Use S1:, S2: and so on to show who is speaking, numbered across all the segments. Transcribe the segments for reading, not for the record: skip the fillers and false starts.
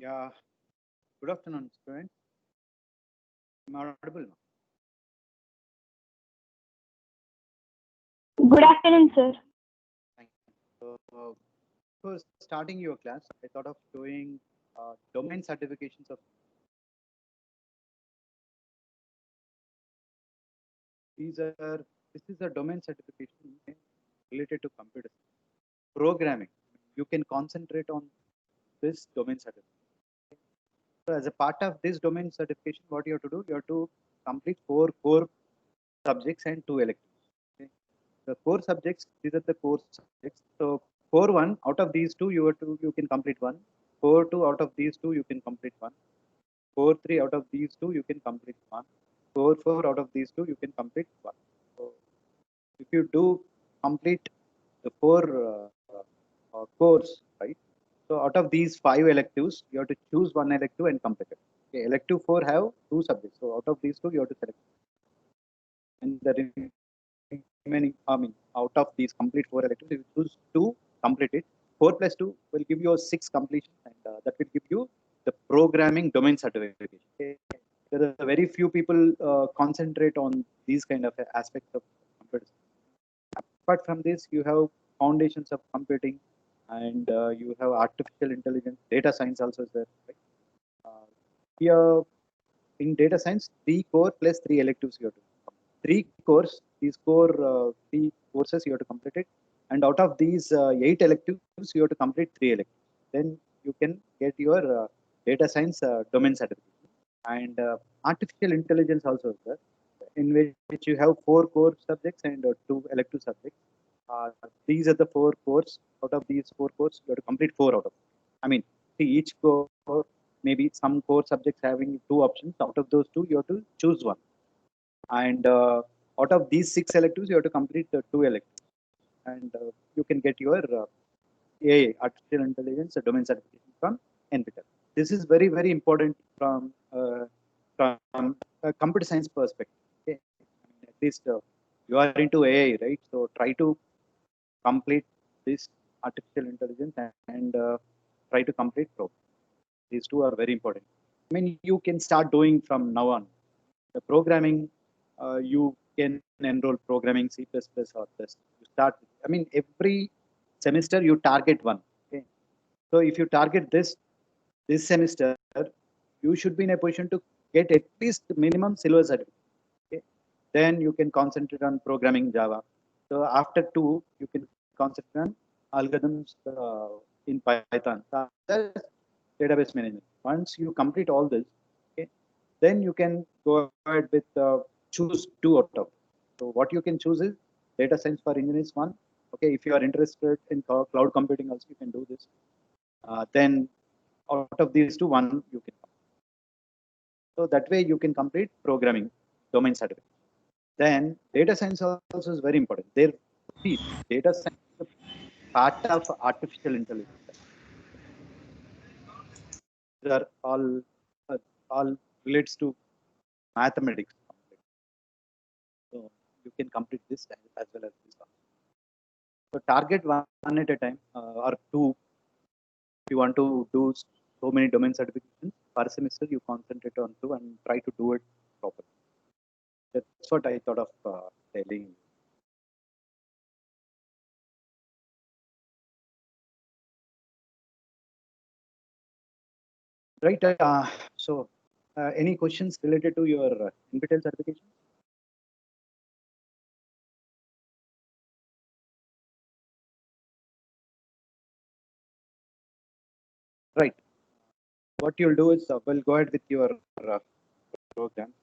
S1: Yeah, good afternoon, students. Am I audible now?
S2: Good afternoon, sir.
S1: Thank you. Before starting your class, I thought of doing domain certifications of these are. This is a domain certification related to computer science. Programming. You can concentrate on this domain certification. So, as a part of this domain certification, what you have to do, you have to complete four core subjects and two electives. Okay. The core subjects, these are the core subjects. So core one, out of these two, you can complete one. Core two, out of these two, you can complete one. Core three, out of these two, you can complete one. Core four, out of these two, you can complete one. So if you do complete the four course, right? So out of these five electives, you have to choose one elective and complete it. Okay, elective four have two subjects. So out of these two, you have to select. And the remaining, out of these complete four electives, you choose two, complete it. 4 plus 2 will give you a six completion, and that will give you the programming domain certification. Okay. There are very few people concentrate on these kind of aspects of computer science. Apart from this, you have foundations of computing, and you have artificial intelligence, data science also is there. Right? Here in data science, three core plus three electives you have to three course. These core three courses you have to complete it, and out of these eight electives, you have to complete three electives. Then you can get your data science domain certificate. And artificial intelligence also is there, in which you have four core subjects and two elective subjects. These are the four cores. Out of these four cores, you have to complete four out of. I mean, see each core, maybe some core subjects having two options. Out of those two, you have to choose one. And out of these six electives, you have to complete the two electives, and you can get your AI, artificial intelligence domain certification from NPTEL. This is very very important from a computer science perspective. Okay? I mean, at least you are into AI, right? So try to complete this artificial intelligence and try to complete pro. These two are very important. I mean, you can start doing from now on. The programming, you can enroll programming C++ or this. You start. I mean, every semester you target one. Okay? So if you target this semester, you should be in a position to get at least minimum silver certificate. Okay? Then you can concentrate on programming Java. So after two, you can concentrate on algorithms in Python. That's database management. Once you complete all this, okay, then you can go ahead with choose two out of. So what you can choose is data science for engineers one. Okay, if you are interested in cloud computing, also you can do this. Then out of these two, one you can. So that way you can complete programming domain certificate. Then data science also is very important. There, see, data science is a part of artificial intelligence. These are all relates to mathematics. So you can complete this as well as this one. So target one at a time or two. If you want to do so many domain certifications per semester, you concentrate on two and try to do it properly. That's what I thought of telling you. Right. So, any questions related to your NPTEL certification? Right. What you'll do is we'll go ahead with your program.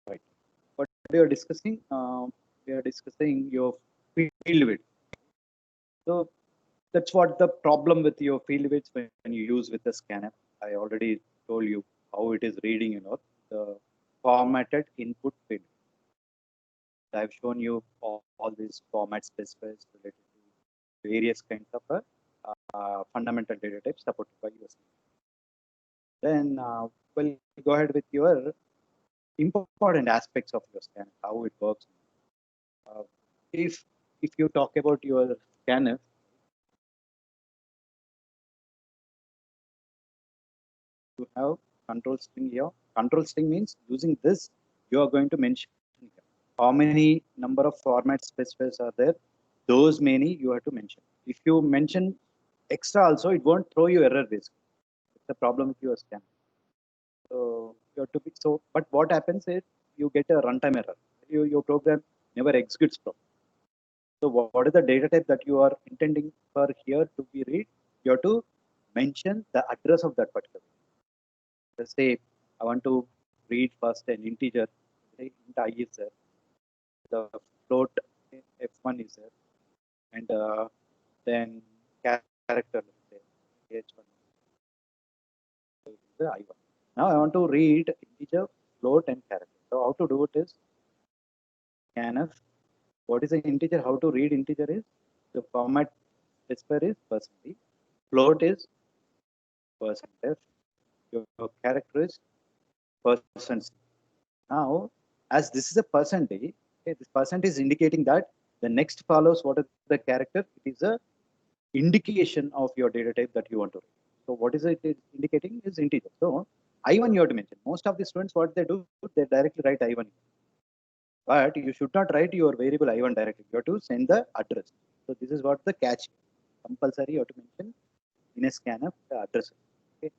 S1: Right. What we are discussing? We are discussing your field width. So that's what the problem with your field width when you use with the scanner. I already told you how it is reading. The formatted input field. I've shown you all these format specifiers related to various kinds of fundamental data types supported by USD. Then we'll go ahead with your important aspects of your scanner, how it works. Uh, if you talk about your scanner, you have control string here. Control string means using this you are going to mention here. How many number of format specifiers are there, those many you have to mention. If you mention extra also, it won't throw you error basically. It's a problem with your scan. So you have to be so, but what happens is you get a runtime error. Your program never executes properly. So what is the data type that you are intending for here to be read? You have to mention the address of that particular. Let's say I want to read first an integer, say int I is there, the float f1 is there, and then character, let's say h1 is the I1. Now I want to read integer, float, and character. So how to do it is scanf. What is an integer? How to read integer is the format specifier is %d, float is %f, your character is %c. Now, as this is a percentage, okay, this percent is indicating that the next follows what is the character. It is a indication of your data type that you want to read. So what is it indicating is integer. So I1 you have to mention. Most of the students, what they do, they directly write I1. But you should not write your variable I1 directly. You have to send the address. So this is what the catch. Compulsory you have to mention in a scanf the address. Okay.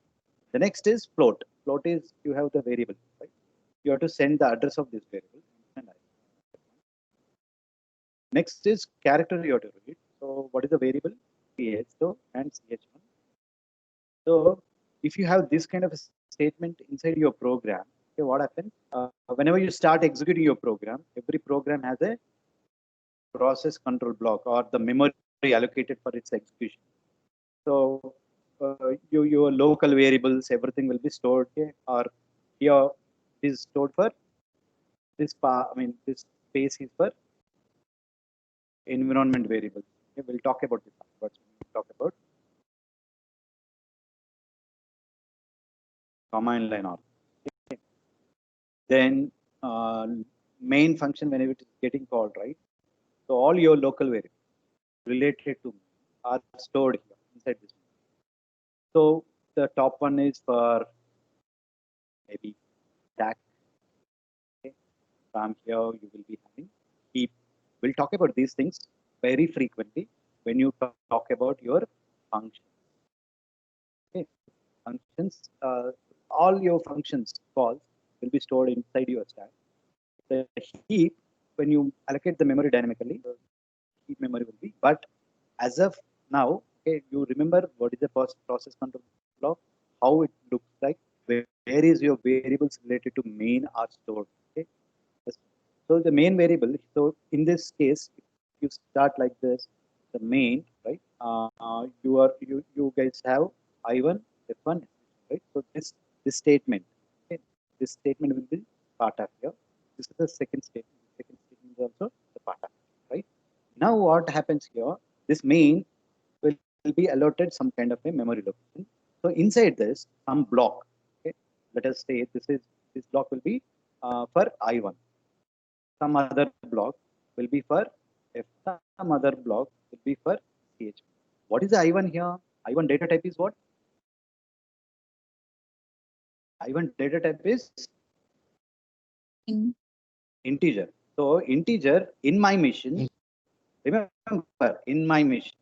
S1: The next is float. Float is you have the variable, right? You have to send the address of this variable. Next is character you have to read. So what is the variable? CH and CH1. So if you have this kind of a statement inside your program, okay, what happens? Whenever you start executing your program, every program has a process control block or the memory allocated for its execution. So your local variables, everything will be stored, okay, or here is stored for this part. I mean, this space is for environment variables. Okay, we'll talk about this. But we'll talk about command line or then main function whenever it is getting called, right? So all your local variables related to are stored here inside this. So the top one is for maybe stack. Okay. From here you will be having heap. We'll talk about these things very frequently when you talk about your functions. Okay. Functions, all your functions calls will be stored inside your stack. The heap, when you allocate the memory dynamically, the heap memory will be. But as of now, okay, you remember what is the process control block, how it looks like, where is your variables related to main are stored. Okay. So the main variable. So in this case, if you start like this, the main, right? You guys have I1, F1, right? So this statement, okay, this statement will be part of here. This is the second statement. The second statement is also the part of it, right? Now what happens here? This main will be allotted some kind of a memory location. So inside this, some block. Okay, let us say this block will be for I1. Some other block will be for F. Some other block will be for CH. What is the I1 here? I1 data type is what? I1 data type is integer. So integer in my machine, remember in my machine,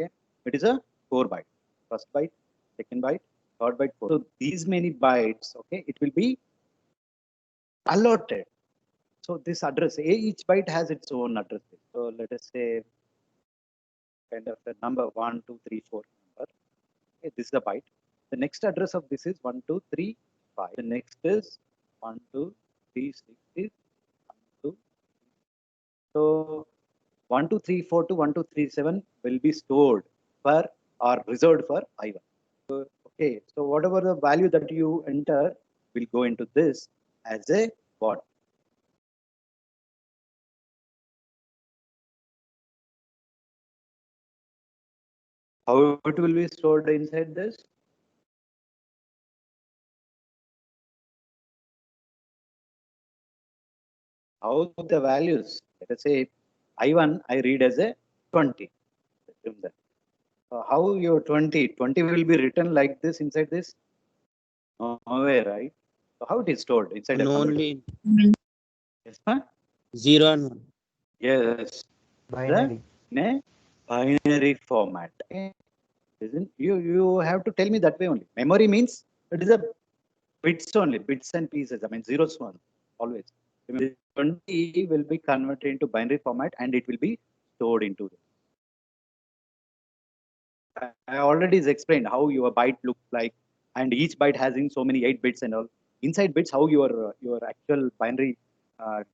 S1: okay, it is a 4 byte. First byte, second byte, third byte, fourth. So these many bytes, okay, it will be allotted. So this address, each byte has its own address. So let us say kind of a number 1, 2, 3, 4 number. Okay, this is a byte. The next address of this is 1, 2, 3, 5. The next is 1, 2, 3, 6 is 1, 2. So 1, 2, 3, 4 to 1, 2, 3, 7 will be stored for or reserved for I1. So, okay, so whatever the value that you enter will go into this as a what? How it will be stored inside this? How the values, let us say I1 I read as a 20. Assume that. How your 20 will be written like this inside this? No way, right? So how it is stored inside a
S2: And
S1: computer?
S2: only
S1: Yes, huh?
S2: 0 and 1.
S1: Yes,
S3: Binary.
S1: in a binary format. Okay? Isn't you have to tell me that way only. Memory means it is a bits only, bits and pieces. I mean zeros one always. I mean, 20 will be converted into binary format and it will be stored into this. I already explained how your byte looks like, and each byte has in so many 8 bits and all. Inside bits, how your actual binary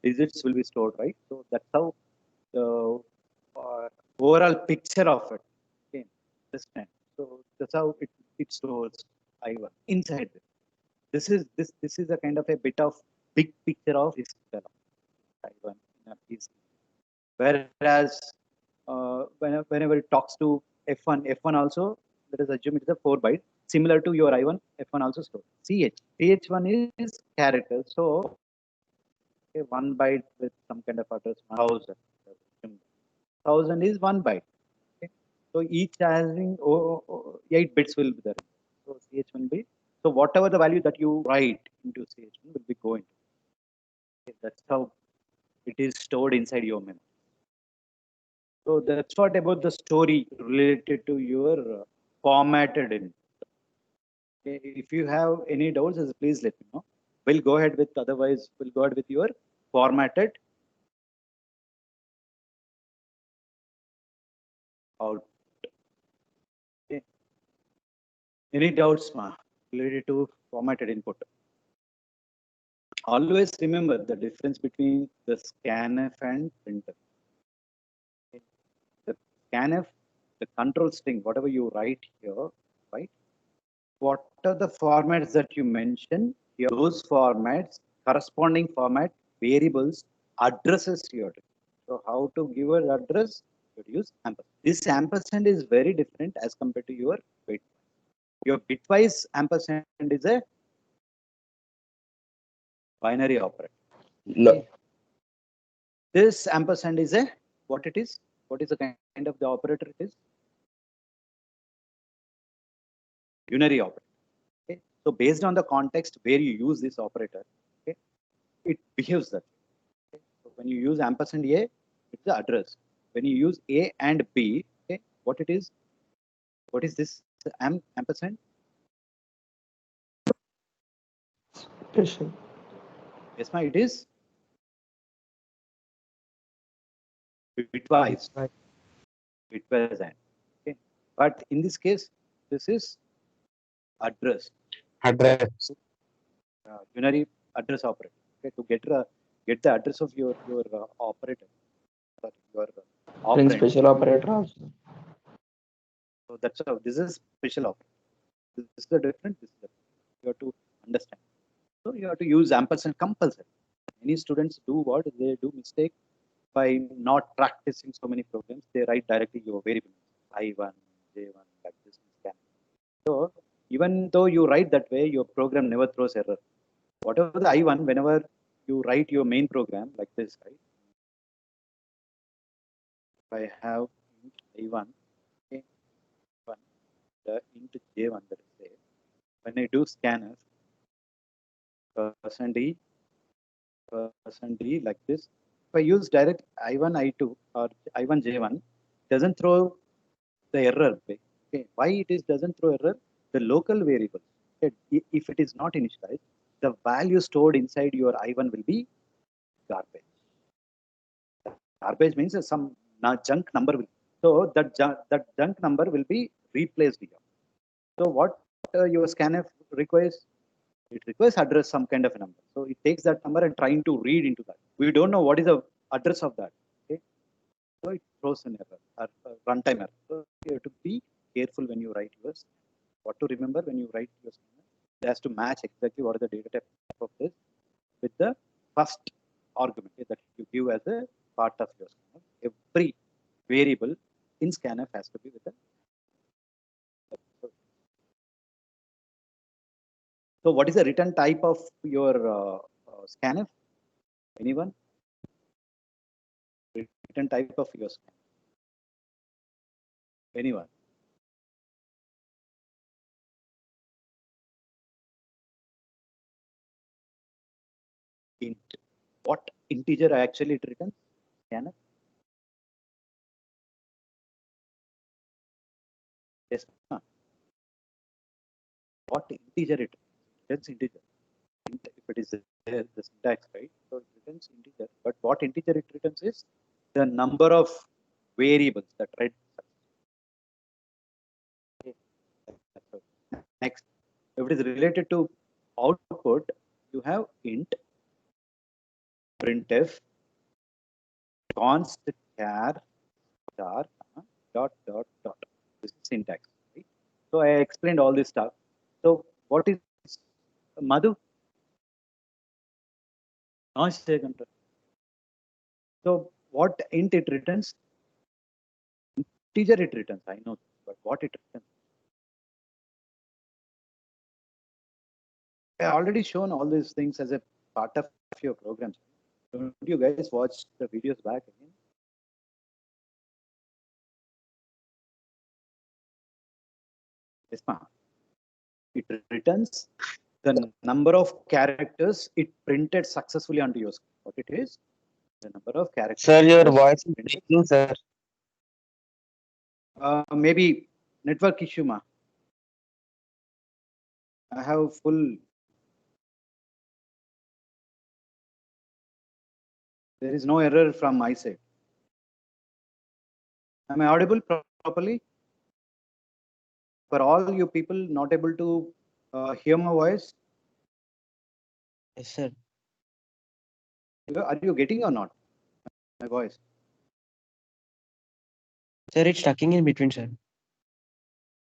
S1: digits will be stored, right? So that's how the overall picture of it. Okay, understand? So that's how it stores I1 inside it. This is a kind of a bit of big picture of this I1 in a piece. Whereas whenever it talks to F1 also, let us assume it is a 4 byte, similar to your I1, F1 also stored. CH1 is character, so okay, 1 byte with some kind of address, 1000 is 1 byte. Okay. So each having 8 bits will be there. So CH1 will be, so whatever the value that you write into CH1 will be going. Okay, that's how it is stored inside your memory. So that's what about the story related to your formatted in. Okay, if you have any doubts, please let me know. We'll go ahead with, otherwise we'll go ahead with your formatted out. Okay. Any doubts related to formatted input? Always remember the difference between the scanf and printf. Okay. The scanf, the control string, whatever you write here, right? What are the formats that you mentioned? Here, those formats, corresponding format variables, addresses here. So how to give an address? You use ampersand. This ampersand is very different as compared to your bit. Your bitwise ampersand is a binary operator. Okay. This ampersand is a, what it is? What is the kind of the operator it is? Unary operator. Okay. So based on the context where you use this operator, okay, it behaves that. Okay. So when you use ampersand A, it's the address. When you use A and B, okay, what it is? What is this ampersand?
S3: Special.
S1: Yes, ma, it is bitwise. Bitwise and. Okay. But in this case, this is address.
S4: Address.
S1: Unary address operator. Okay, to get the address of your operator, sorry, your
S3: In
S1: operand.
S3: special operator also.
S1: So that's how this is special operator. This is the difference. This is the, you have to understand. So you have to use ampersand compulsory. Many students do what they do mistake by not practicing so many programs. They write directly your variable I1, J1 like this. So even though you write that way, your program never throws error. Whatever the I1, whenever you write your main program like this, right? If I have int I1, okay, one, the int J1 that is there. When I do scanf, %d, %d like this. If I use direct I1, I2 or I1, J1, doesn't throw the error. Okay. Why it is doesn't throw error? The local variable, okay, if it is not initialized, the value stored inside your I1 will be garbage. Garbage means some junk number will. So that junk number will be replaced here. So what your scanf requires? It requires address some kind of a number. So it takes that number and trying to read into that. We don't know what is the address of that. Okay. So it throws an error or runtime error. So you have to be careful when you write yours. What to remember when you write your scanf? It has to match exactly what is the data type of this with the first argument that you give as a part of your scanf. Every variable in scanf has to be with a. So what is the return type of your scanf? Anyone? certain type of EOS scan. Anyone? Int. What integer actually it returns? Scanner? Yes. Huh. What integer it returns? Integer. If it is there, the syntax, right? So it returns integer. But what integer it returns is the number of variables that read. Okay. Next, if it is related to output, you have int, printf, const char star dot dot dot. This is syntax. Right? So I explained all this stuff. So what is Madhu? Noise control. So what int it returns? Integer it returns. I know, but what it returns? I already shown all these things as a part of your programs. Don't you guys watch the videos back again? Yes, ma'am. It returns the number of characters it printed successfully onto your screen. What it is? The number of characters.
S3: Sir, your
S1: it
S3: voice is
S1: printed.
S3: breaking, sir.
S1: Maybe network issue, ma. I have full. There is no error from my side. Am I audible properly? For all you people not able to hear my voice,
S3: Yes, sir.
S1: are you getting or not my voice?
S3: Sir, it's stucking in between, sir.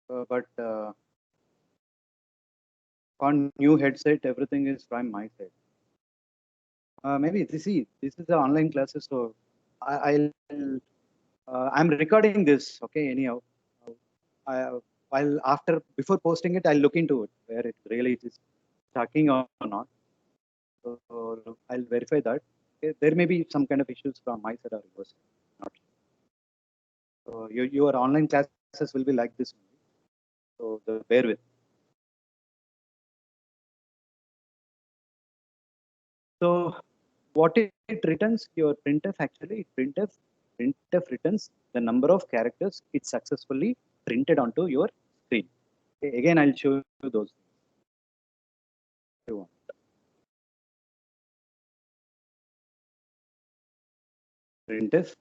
S1: But on new headset, everything is from my side. Maybe this is the online classes, so I'm recording this. Okay, anyhow, before posting it, I'll look into it where it really is stucking or not. So I'll verify that. Okay, there may be some kind of issues from my side or yours. Not so your online classes will be like this. So bear with. So what it returns, your printf actually, printf returns the number of characters it successfully printed onto your screen. Okay, again, I'll show you those things. If you want. Printf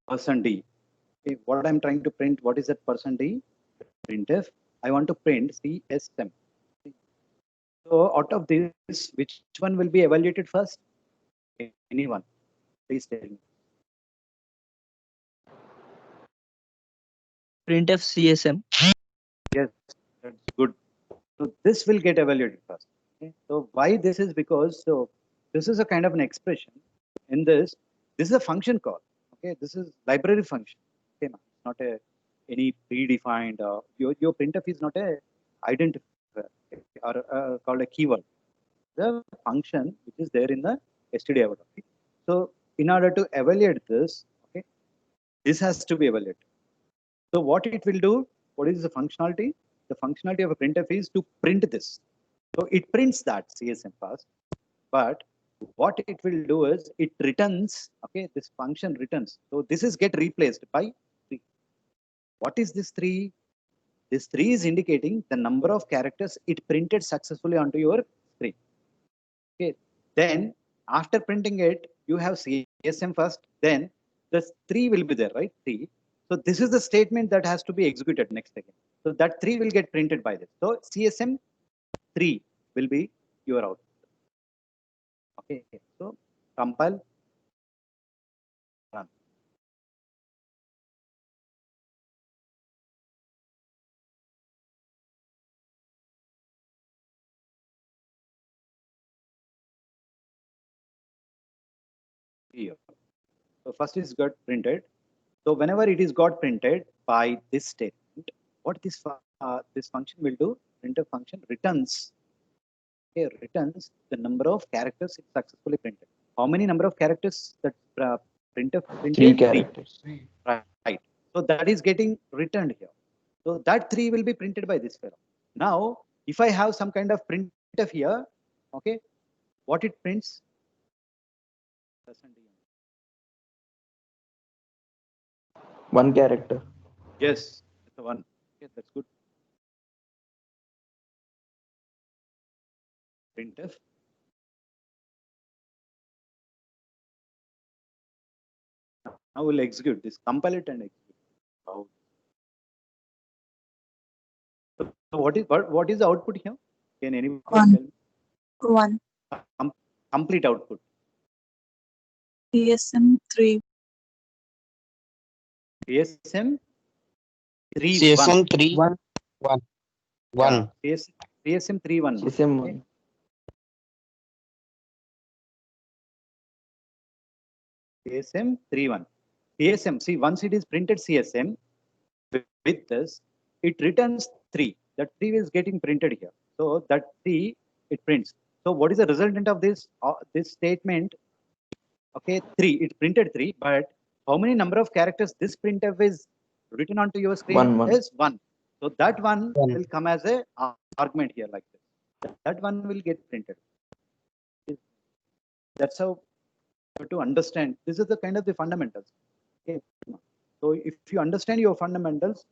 S1: person D. Okay, what I'm trying to print, what is that person D? Printf. I want to print CSM. So out of this, which one will be evaluated first? Anyone? Please tell me.
S2: printf CSM.
S1: Yes, that's good. So this will get evaluated first. Okay? So why this is because this is a kind of an expression. In this is a function call. Okay, this is library function. Okay, not a any predefined. Your printf is not a identifier or called a keyword. The function which is there in the std out. Okay? So in order to evaluate this, okay, this has to be evaluated. So what it will do? What is the functionality? The functionality of a printf is to print this. So it prints that CSM first, but what it will do is it returns. Okay, this function returns. So this is get replaced by 3. What is this 3? This 3 is indicating the number of characters it printed successfully onto your screen. Okay, then after printing it, you have CSM first, then the 3 will be there, right? 3. So this is the statement that has to be executed next again. So that 3 will get printed by this. So CSM 3 will be your output. Okay, so compile, run. Here. So first is got printed. So whenever it is got printed by this statement, what this function will do? Printf function returns. Okay, returns the number of characters it successfully printed. How many number of characters that Printf
S2: Three
S1: printed 3.
S2: characters.
S1: Right. So that is getting returned here. So that 3 will be printed by this fellow. Now, if I have some kind of printf here, okay, what it prints?
S2: One character.
S1: Yes, it's a 1. Okay, that's good. Printf. Now we'll execute this, compile it and execute. How? So what is the output here? Can anybody
S4: One.
S1: tell me?
S4: 1.
S1: Complete output.
S4: PSM 3.
S1: PSM 3
S5: CSM
S1: 1.
S5: 3
S3: One.
S5: 1
S1: Yeah,
S5: 1.
S1: PSM 3 1.
S2: CSM
S1: Okay.
S2: 1.
S1: PSM 3 1. PSM, see, once it is printed CSM with this, it returns 3. That 3 is getting printed here. So that 3 it prints. So what is the resultant of this this statement? Okay, 3. It printed 3, but how many number of characters this printf is written onto your screen
S2: 1 1.
S1: is 1. So that 1
S5: 1.
S1: will come as a argument here like this. That 1 will get printed. That's how to understand. This is the kind of the fundamentals. Okay. So if you understand your fundamentals,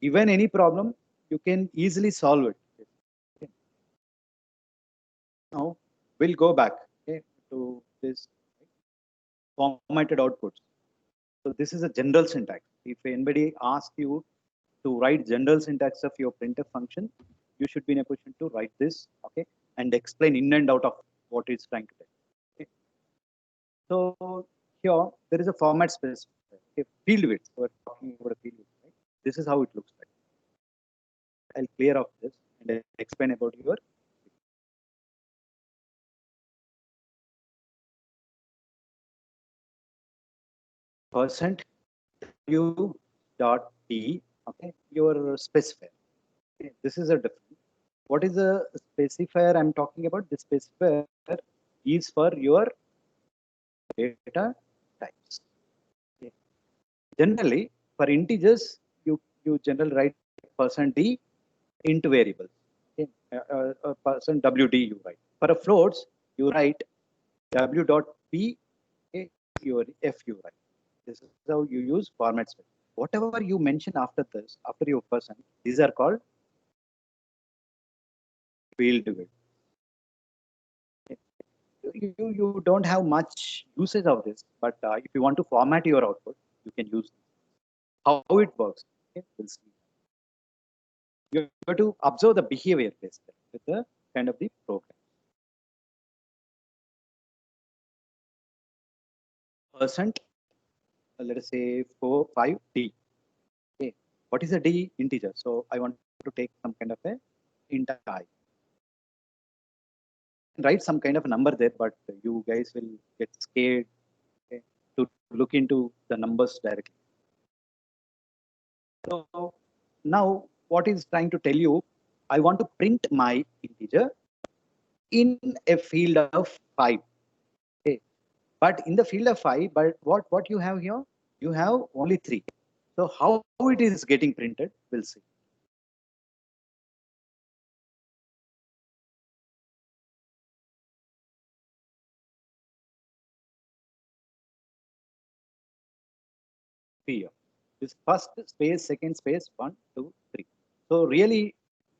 S1: given any problem, you can easily solve it. Okay. Now we'll go back, okay, to this formatted outputs. So this is a general syntax. If anybody asks you to write general syntax of your printf function, you should be in a position to write this, okay, and explain in and out of what it's trying to tell. Okay. So here there is a format specifier, okay, field width. We're talking about a field width, right? This is how it looks like. I'll clear off this and explain about your percent u dot t, okay, your specifier. Okay, this is a different. What is the specifier I'm talking about? The specifier is for your data types. Okay. Generally, for integers, you generally write percent d into variables. Okay. Percent wd you write. For a floats, you write w dot p, okay, your f you write. This is how you use format space. Whatever you mention after this, after your percent, these are called field width. You don't have much usage of this, but if you want to format your output, you can use this. How it works. Okay, we'll see. You have to observe the behavior basically with the kind of the program. Percent, let us say 4 5 d. Okay, what is a d? Integer. So I want to take some kind of a int I. Write some kind of a number there, but you guys will get scared, okay, to look into the numbers directly. So now what is trying to tell you, I want to print my integer in a field of 5. Okay. But in the field of 5, but what you have here? You have only 3. So how it is getting printed, we'll see. Here. This first space, second space, 1, 2, 3. So really,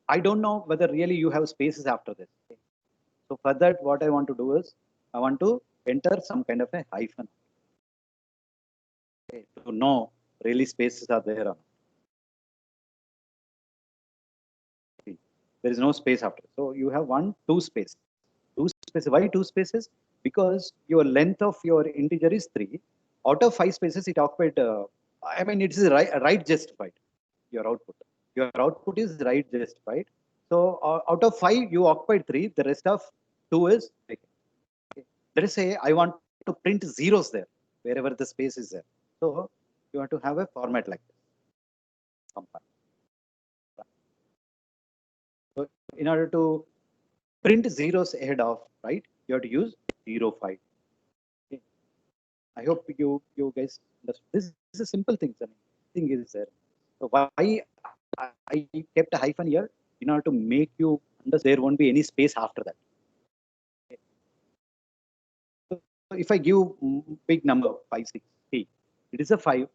S1: I don't know whether really you have spaces after this. Okay. So for that, what I want to do is, I want to enter some kind of a hyphen. Okay, to know really spaces are there or not. There is no space after. So you have 1, 2 space. 2 spaces. Why 2 spaces? Because your length of your integer is 3. Out of 5 spaces, it occupied. I mean, it is right justified. Your output. Your output is right justified. So out of 5, you occupied 3. The rest of 2 is vacant. Okay. Let us say I want to print zeros there, wherever the space is there. So you have to have a format like this. Compile. So in order to print zeros ahead of, right, you have to use 0 5. Okay. I hope you guys understand. This is a simple thing. I mean, thing is there. So why I kept a hyphen here in order to make you understand there won't be any space after that. So if I give big number 5, 6, 8, it is a 5,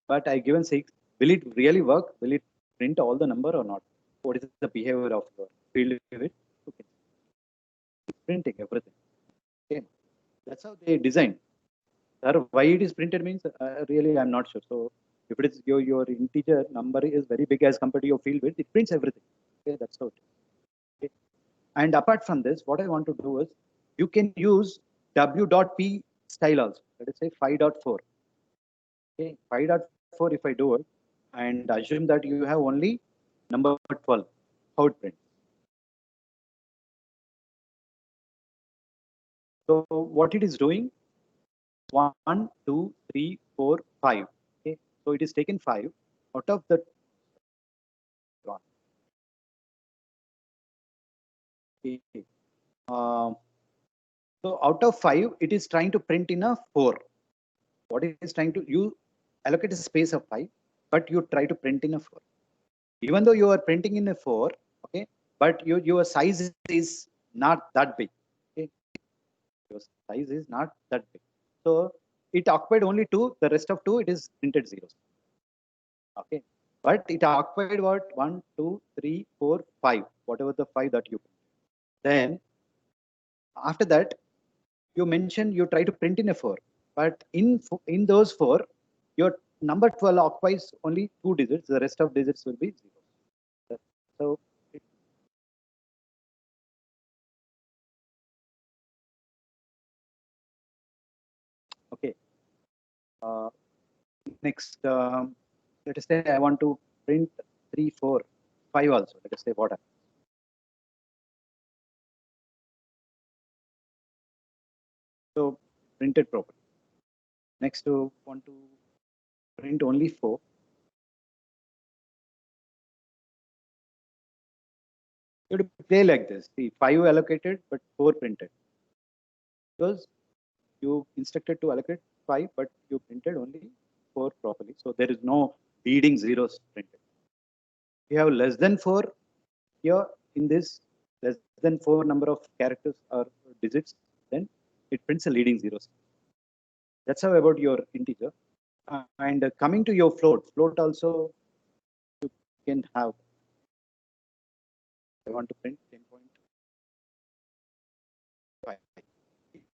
S1: but I given 6. Will it really work? Will it print all the number or not? What is the behavior of your field with it? Okay. It's printing everything. Okay. That's how they designed. Sir, why it is printed means really I'm not sure. So if it is your integer number is very big as compared to your field width, it prints everything. Okay, that's how it is. Okay. And apart from this, what I want to do is you can use w.p style also. Let us say 5.4. Okay, 5.4 if I do it and assume that you have only number 12, how it prints. So what it is doing, 1, 2, 3, 4, 5. Okay, so it is taken 5 out of the one. Okay. So out of 5, it is trying to print in a 4. What it is trying to, you allocate a space of 5, but you try to print in a 4. Even though you are printing in a 4, okay, but your size is not that big. Okay, your size is not that big. So it occupied only 2, the rest of 2, it is printed zeros. Okay, but it occupied what? 1, 2, 3, 4, 5, whatever the 5 that you. Then after that, you mentioned you try to print in a 4, but in those 4, your number 12 occupies only 2 digits, the rest of digits will be 0. So okay, uh, next, let us say I want to print 3, 4, 5 also. Let us say what happens. So printed properly. Next, to want to print only 4. You have to play like this. See, 5 allocated, but 4 printed. Because you instructed to allocate 5, but you printed only 4 properly. So there is no leading zeros printed. You have less than 4 here in this less than 4 number of characters or digits, then it prints a leading zeros. That's how about your integer. And coming to your float also you can have. I want to print 10.5.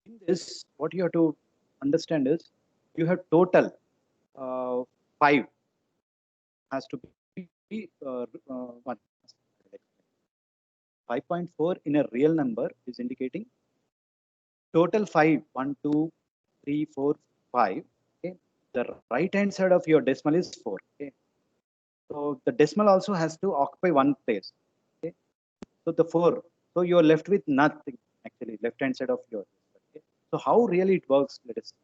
S1: In this, what you have to understand is you have total 5 has to be 1. 5.4 in a real number is indicating total 5, 1, 2, 3, 4, 5. Okay. The right hand side of your decimal is 4. Okay. So the decimal also has to occupy one place. Okay. So the 4. So you're left with nothing actually, left hand side of your. Okay. So how really it works? Let us see.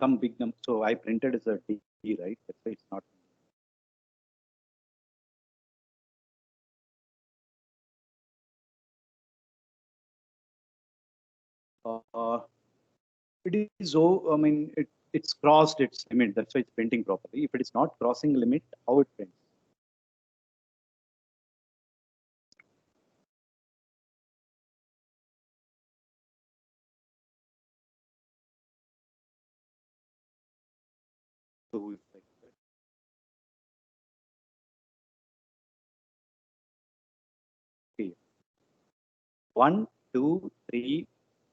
S1: Some big number. So I printed as a D, right? That's why it's not. Uh, it is I mean, it's crossed its limit. That's why it's printing properly. If it is not crossing limit, how it prints? So if like 1, 2, 3,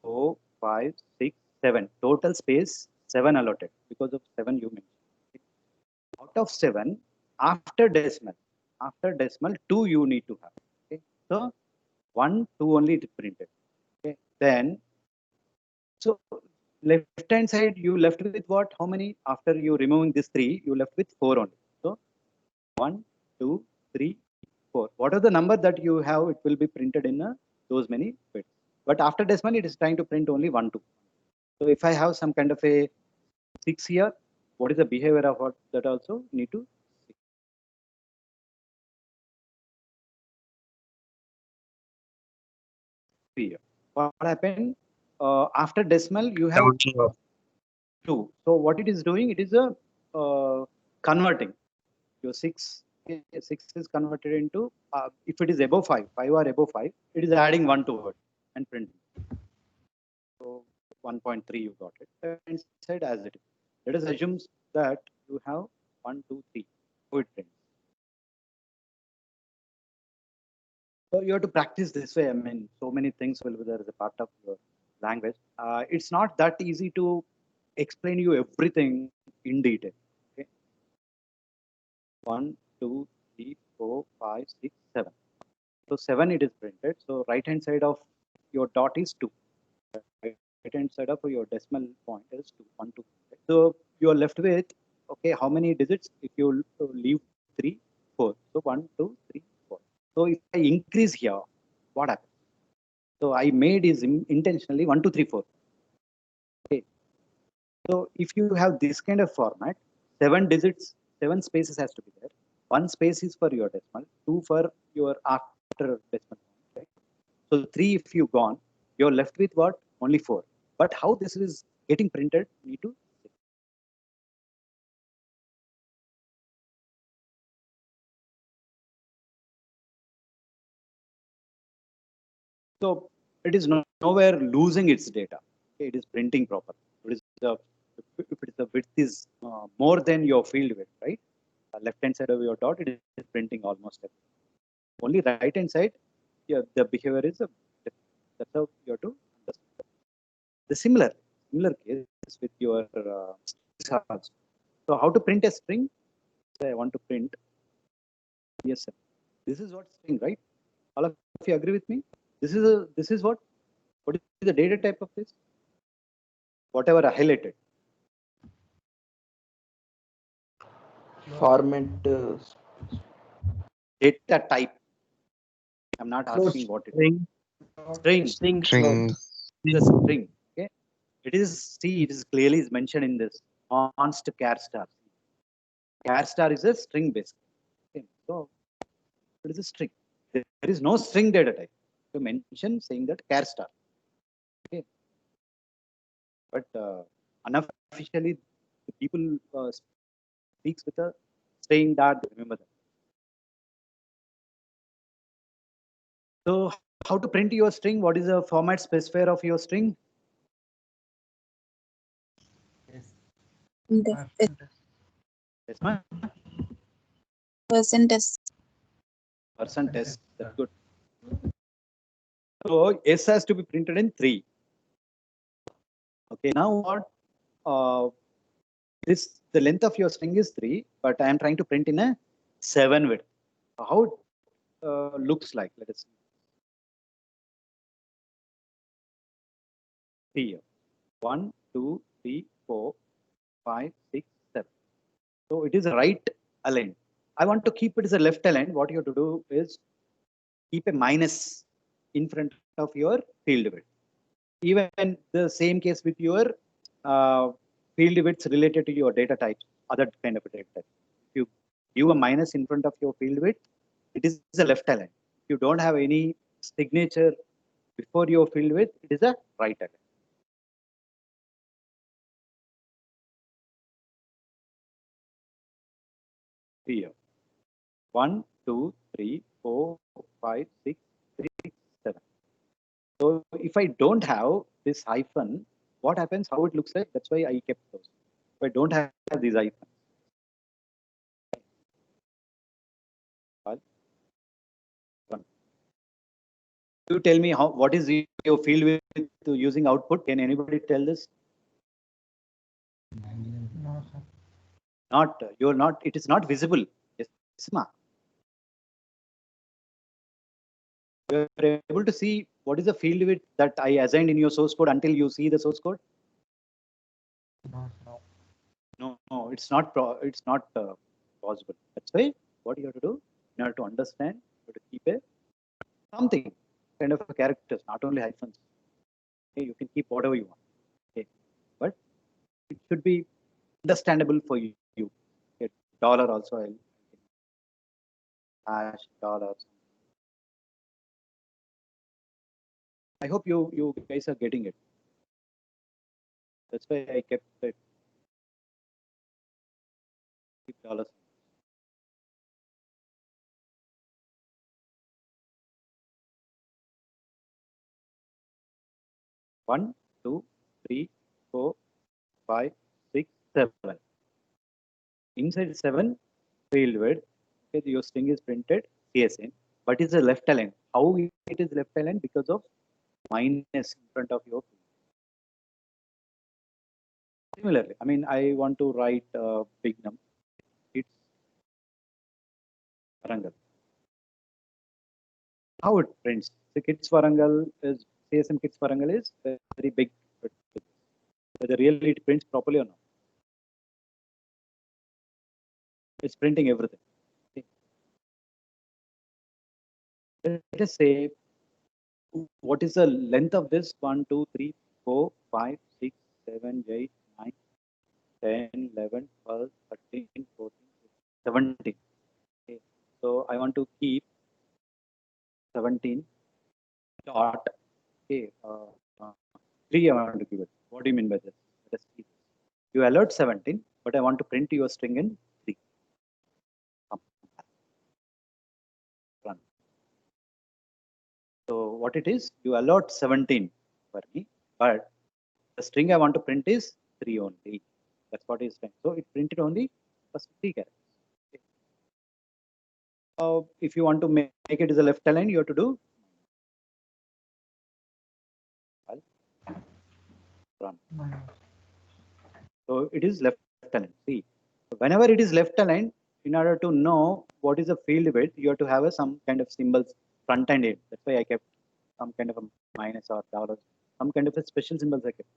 S1: 4, 5, 6, 7. Total space 7 allotted because of 7 you mentioned. Out of 7, after decimal 2 you need to have. Okay. So 1, 2 only it is printed. Okay. Then so left hand side you left with what? How many? After you removing this 3, you left with 4 only. So 1, 2, 3, 4. What are the number that you have? It will be printed in those many bits. But after decimal, it is trying to print only 1, 2. So if I have some kind of a 6 here, what is the behavior of what that also need to here. What happened? After decimal, you have 2. So what it is doing, it is a converting. Your 6 is converted into, if it is above 5 or above 5, it is adding 1 to it and printing. So 1.3 you got it. And said as it is. Let us assume that you have 1, 2, 3. So it prints. So you have to practice this way. I mean, so many things will be there as a part of your language. It's not that easy to explain you everything in detail. Okay. 1, 2, 3, 4, 5, 6, 7. So 7 it is printed. So right hand side of your dot is 2. Right hand side of your decimal point is 2, 1, 2. So you are left with, okay, how many digits? If you leave 3, 4. So 1, 2, 3, 4. So if I increase here, what happens? So I made is intentionally 1, 2, 3, 4. Okay. So if you have this kind of format, 7 digits, 7 spaces has to be there. 1 space is for your decimal, 2 for your after decimal. Right? So 3 if you gone, you're left with what? Only 4. But how this is getting printed, you need to see. So it is nowhere losing its data. Okay, it is printing properly. It is the, if it is the width is more than your field width, right? Left hand side of your dot, it is printing almost everything. Only right hand side, yeah, the behavior is different. That's how you have to understand. The similar case with your strings also. So how to print a string? Say I want to print yes, sir. This is what string, right? All of you agree with me? This is what? What is the data type of this? Whatever I highlighted.
S2: Format.
S1: Data type. I'm not asking what it is. String.
S3: String.
S1: It's a string. Okay. It is, see, it is clearly is mentioned in this const char star. Char star is a string based. Okay. So it is a string. There is no string data type. To mention saying that char star. Okay. But unofficially, the people speaks with a string dart. Remember that. So how to print your string? What is the format specifier of your string? Yes, ma'am.
S4: Percentage.
S1: %s. That's good. So S has to be printed in 3. Okay. Now what? The length of your string is 3, but I am trying to print in a 7 width. How it looks like? Let us see here. 1, 2, 3, 4, 5, 6, 7. So it is right aligned. I want to keep it as a left aligned. What you have to do is keep a minus in front of your field width. Even the same case with your field widths related to your data types, other kind of a data type. If you give a minus in front of your field width, it is a left align. If you don't have any signature before your field width, it is a right align. Here. 1, 2, 3, 4, 5, 6, 3, 7. So if I don't have this hyphen, what happens? How it looks like? That's why I kept those. If I don't have these hyphens, you tell me how what is your field with using output? Can anybody tell this? Not you're not. It is not visible. Yes, ma. You're able to see what is the field width that I assigned in your source code until you see the source code. No, it's not. It's not possible. That's why what you have to do in order to understand, you have to keep a something kind of a characters, not only hyphens. Okay, you can keep whatever you want. Okay, but it should be understandable for you. Okay, dollar also. I'll hash dollar. I hope you guys are getting it. That's why I kept it. Keep $. One, two, three, 4, 5, 6, 7. Inside 7 field width, okay, your string is printed CSN, but it's a left aligned. How it is left aligned? Because of minus in front of your field. Similarly, I mean, I want to write big number. It's Warangal. How it prints? The Kids Warangal is CSM Kids Warangal is very big. Whether really it prints properly or not. It's printing everything. Okay. Let us say, what is the length of this? 1, 2, 3, 4, 5, 6, 7, 8, 9, 10, 11, 12, 13, 14, 17. Okay. So I want to keep 17 dot. Okay. 3 I want to give it. What do you mean by this? Let us see. You allowed 17, but I want to print your string in 3. Run. So what it is, you allowed 17 for me, but the string I want to print is 3 only. That's what is saying. So it printed only first 3 characters. Okay. If you want to make it as a left align, you have to do run. So it is left aligned. See, whenever it is left aligned, in order to know what is the field width, you have to have some kind of symbols front and end. That's why I kept some kind of a minus or dollar, some kind of a special symbols I kept.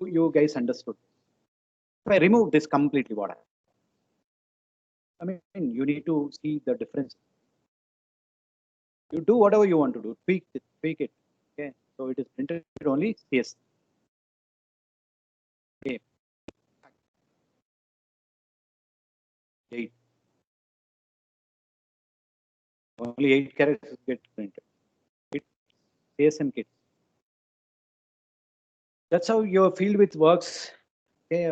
S1: You guys understood. If I remove this completely, what I mean, you need to see the difference. You do whatever you want to do, tweak it, tweak it. Okay, so it is printed only CS. Okay. 8. Only 8 characters get printed. It CSM kit. That's how your field width works. Okay,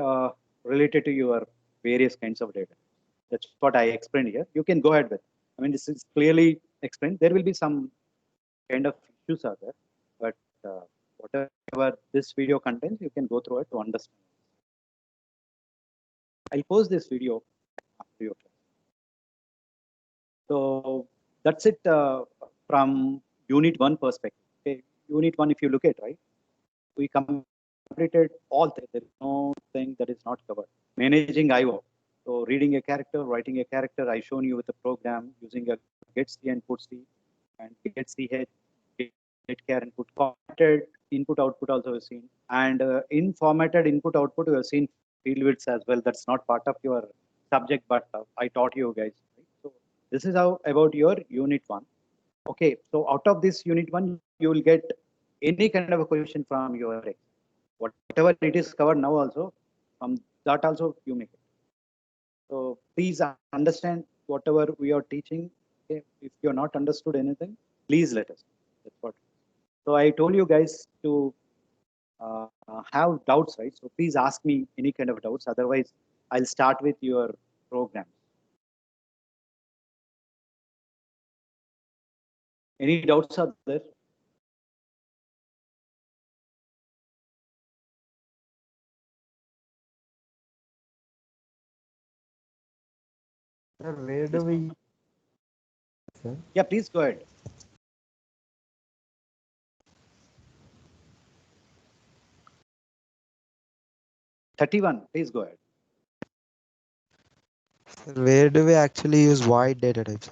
S1: related to your various kinds of data. That's what I explained here. You can go ahead with. I mean, this is clearly explained. There will be some kind of issues are there, but whatever this video contains, you can go through it to understand. I'll post this video after your class. So that's it from Unit 1 perspective. Okay, Unit 1, if you look at right, we completed all three. There is no thing that is not covered. Managing IO. So reading a character, writing a character, I shown you with the program using a getC and putC and getCH, getChar and put formatted input output also we've seen. And in formatted input output, we have seen field widths as well. That's not part of your subject, but I taught you guys. Right? So this is how about your Unit 1. Okay, so out of this Unit 1, you will get any kind of a question from your exam. Whatever it is covered now also, from that also you make it. So please understand whatever we are teaching. Okay? If you're not understood anything, please let us know. That's what. So I told you guys to have doubts, right? So please ask me any kind of doubts. Otherwise, I'll start with your program. Any doubts are there?
S4: Sir, where do we? Sir?
S1: Yeah, please go ahead. '31. Please go ahead.
S4: Sir, where do we actually use void data types?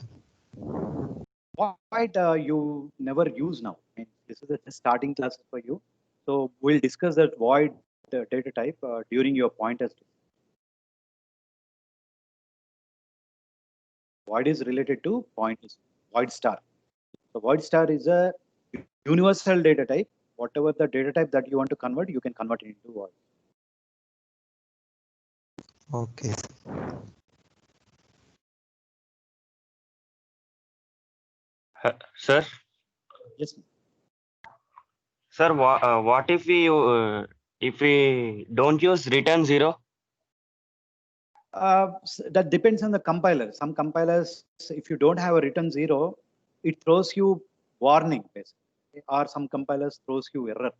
S1: Void you never use now. This is the starting class for you. So we'll discuss that void data type during your pointers. Void is related to pointers. Void star. So void star is a universal data type. Whatever the data type that you want to convert, you can convert it into void.
S4: Okay.
S5: Sir,
S1: Yes.
S5: Sir, what if we don't use return 0?
S1: That depends on the compiler. Some compilers, if you don't have a return 0, it throws you warning basically, or some compilers throws you error.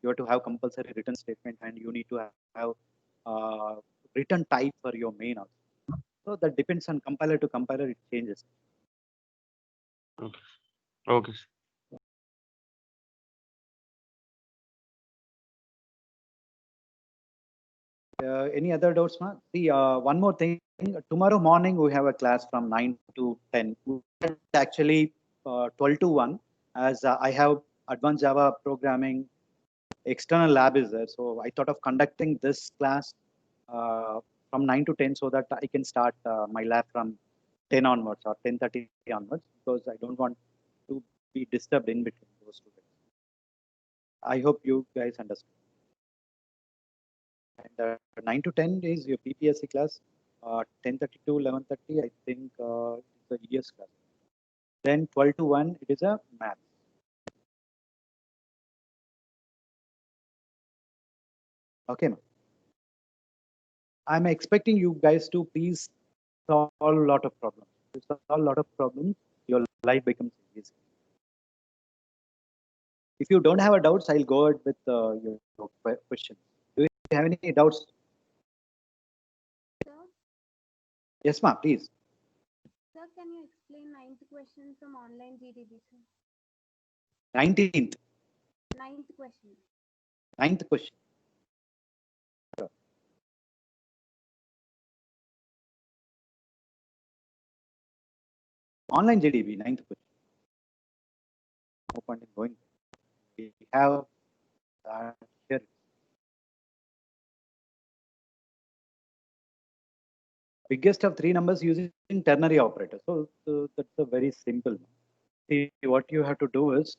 S1: You have to have compulsory return statement, and you need to have return type for your main also. So that depends on compiler to compiler, it changes.
S5: Okay.
S1: Any other doubts, ma? See, one more thing. Tomorrow morning we have a class from 9 to 10. Actually, 12 to 1, as I have advanced Java programming external lab is there. So I thought of conducting this class from 9 to 10 so that I can start my lab from 10 onwards or 10:30 onwards, because I don't want to be disturbed in between those two days. I hope you guys understand. And 9 to 10 is your PPSC class. 10:30 to 11:30, I think it's a ES class. Then 12 to 1, it is a math. Okay, ma'am. I'm expecting you guys to please solve a lot of problems. To solve a lot of problems, your life becomes easy. If you don't have a doubts, I'll go ahead with your question. Do you have any doubts?
S6: Sir,
S1: Yes, ma'am, please.
S6: sir, can you explain ninth question from online GDB, sir?
S1: 19th,
S6: Ninth question.
S1: 9th question. Online GDB, 9th question. No point in going. We have here. Biggest of 3 numbers using ternary operator. So that's a very simple. See, what you have to do is,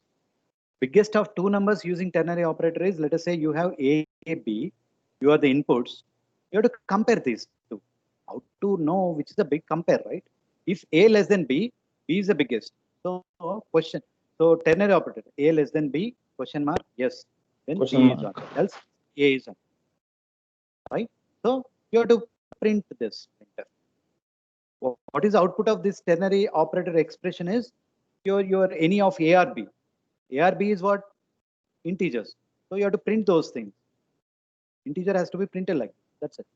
S1: biggest of 2 numbers using ternary operator is, let us say you have A, B, you are the inputs. You have to compare these two. How to know which is the big compare, right? If A less than B, B is the biggest. So question. So ternary operator, A less than B, question mark, yes. Then
S2: Question
S1: B is on,
S2: mark.
S1: else A is on. Right? So you have to print this. What is the output of this ternary operator expression is your any of A or B. A or B is what? Integers. So you have to print those things. Integer has to be printed like this. That's it.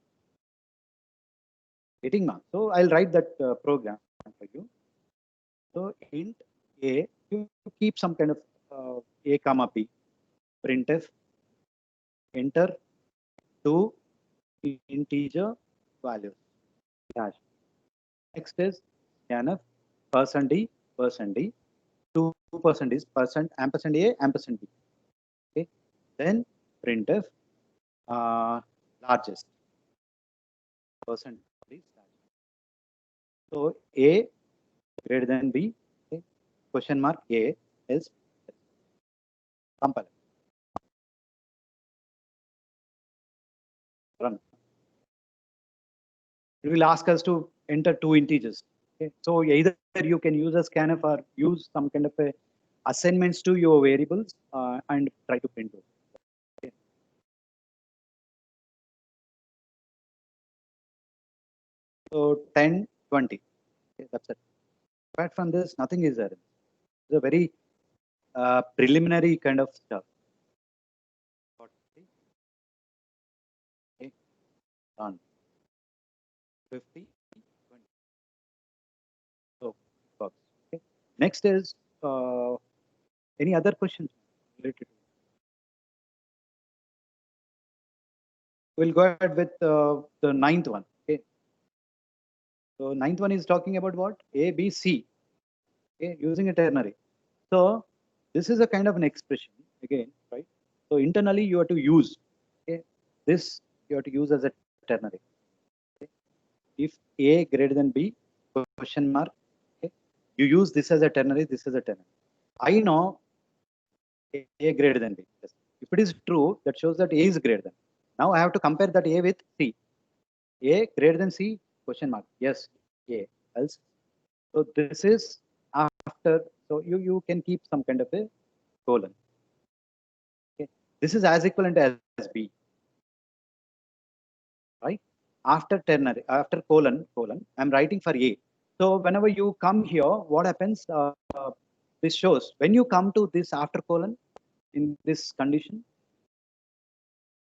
S1: Getting mark. So I'll write that program for you. So int A, you keep some kind of A comma B. Printf, enter 2 integer values. Dash. Next is scanf %d, 2% is ampersand A, ampersand B. Okay. Then printf largest percent is largest. So A greater than B, okay. Question mark A is compile. Run. It will ask us to enter 2 integers. Okay. So either you can use a scanf or use some kind of a assignments to your variables and try to print those. Okay. So 10, 20. Okay, that's it. Apart from this, nothing is there. It's a very preliminary kind of stuff. 40. Okay. Done. 50. 20. So, works. Okay. Next is any other questions related to it? We'll go ahead with the 9th one. Okay. So 9th one is talking about what? A, B, C. Okay, using a ternary. So this is a kind of an expression again, right? So internally you have to use, okay, this you have to use as a ternary. Okay. If A greater than B, question mark, okay, you use this as a ternary, this as a ternary. I know A greater than B. Yes. If it is true, that shows that A is greater than. Now I have to compare that A with C. A greater than C, question mark. Yes, A, else. So this is after, so you can keep some kind of a colon. Okay. This is as equivalent as B. Right? After ternary, after colon, I'm writing for A. So whenever you come here, what happens? This shows when you come to this after colon in this condition,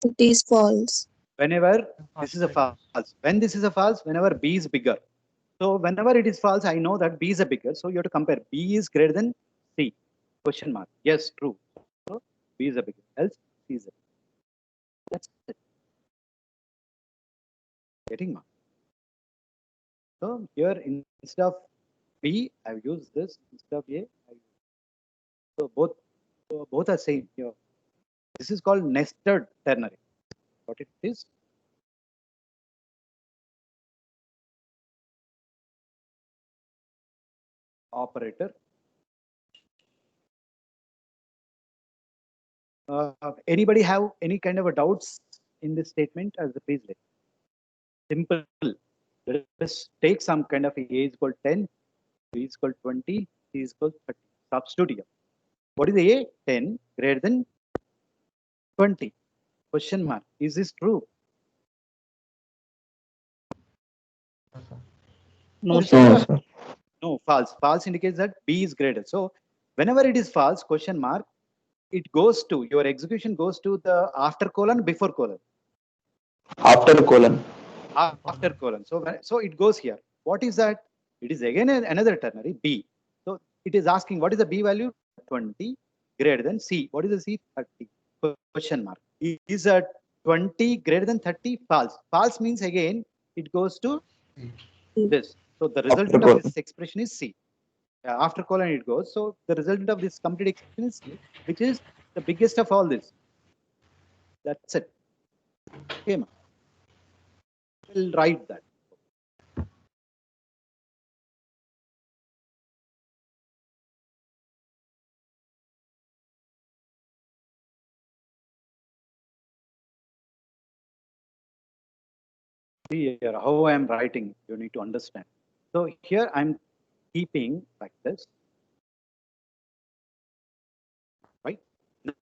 S7: It is false.
S1: whenever this is a false, when this is a false, whenever B is bigger. So whenever it is false, I know that B is a bigger. So you have to compare B is greater than C, question mark. Yes, true. So B is a bigger, else C is a bigger. That's it. Getting mark. So here instead of B, I've used this. Instead of A, so both are same here. This is called nested ternary. What it is? Operator. Anybody have any kind of a doubts in this statement as the please let. Simple. Let us take some kind of A is equal 10, B is equal 20, C is equal 30. Substitute here. What is A? 10 greater than 20. Question mark. Is this true?
S2: No,
S1: This
S2: sir.
S1: is no, false. False indicates that B is greater. So whenever it is false, question mark, it goes to, your execution goes to the after colon, before colon.
S2: After colon.
S1: After colon. So it goes here. What is that? It is again another ternary, B. So it is asking what is the B value? 20 greater than C. What is the C? 30. Question mark. Is a 20 greater than 30? False. False means again it goes to this. So the resultant of this expression is C. After colon it goes. So the resultant of this complete expression is C, which is the biggest of all this. That's it. Okay, we'll write that. See here how I am writing, you need to understand. So here I'm keeping like this. Right?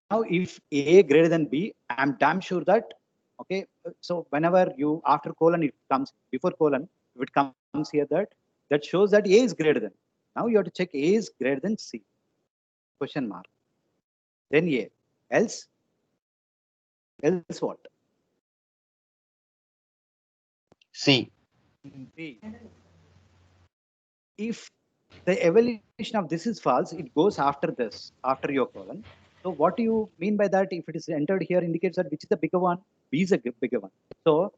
S1: Now if A greater than B, I'm damn sure that, okay, so whenever you after colon it comes, before colon, if it comes here that shows that A is greater than. Now you have to check A is greater than C. Question mark. Then A. Else what?
S5: C.
S1: B. If the evaluation of this is false, it goes after this, after your colon. So what do you mean by that? If it is entered here, indicates that which is the bigger one? B is a bigger one. So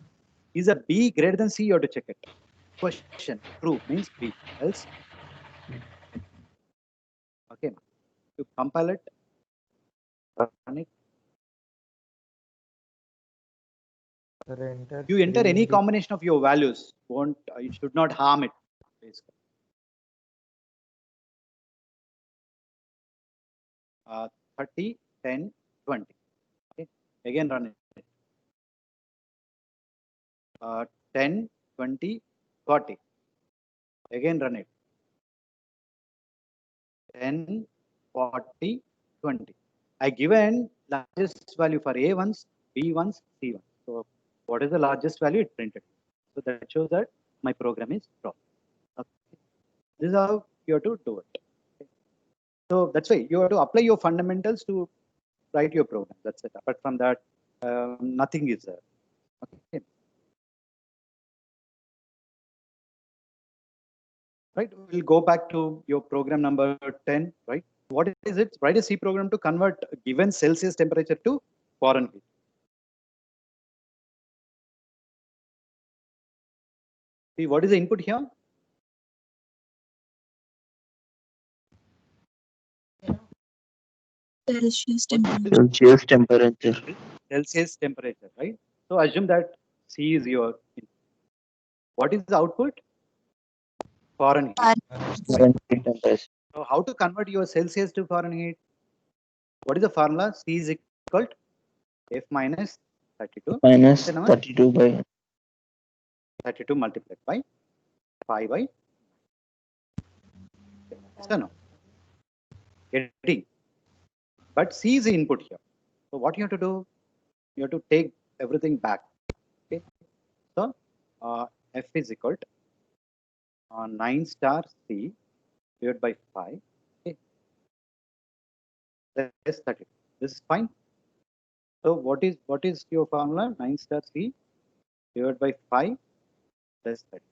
S1: is a B greater than C? You have to check it. Question. True means B. Else? Okay. You compile it. Run it. You enter any combination of your values. Won't it should not harm it. Basically. 30, 10, 20. Okay. Again run it. 10, 20, 40. Again run it. 10, 40, 20. I given largest value for A ones, B ones, C ones. So what is the largest value? It printed. So that shows that my program is proper. Okay. This is how you have to do it. Okay. So that's why you have to apply your fundamentals to write your program. That's it. Apart from that, nothing is there. Okay. Right. We'll go back to your program number 10. Right. What is it? Write a C program to convert a given Celsius temperature to Fahrenheit. See, what is the input here?
S7: Celsius temperature.
S2: Celsius temperature.
S1: Celsius temperature, right? So assume that C is your input. What is the output? Fahrenheit.
S2: Fahrenheit temperature.
S1: So how to convert your Celsius to Fahrenheit? What is the formula? C is equal to F minus 32
S2: Minus 32 by
S1: 32 multiplied by 5 by. Yes or no? Getting. but C is the input here. So what you have to do? You have to take everything back. Okay. So F is equal to 9 star C divided by 5. Okay. That's 30. This is fine. So what is your formula? 9 star C divided by 5 plus 30.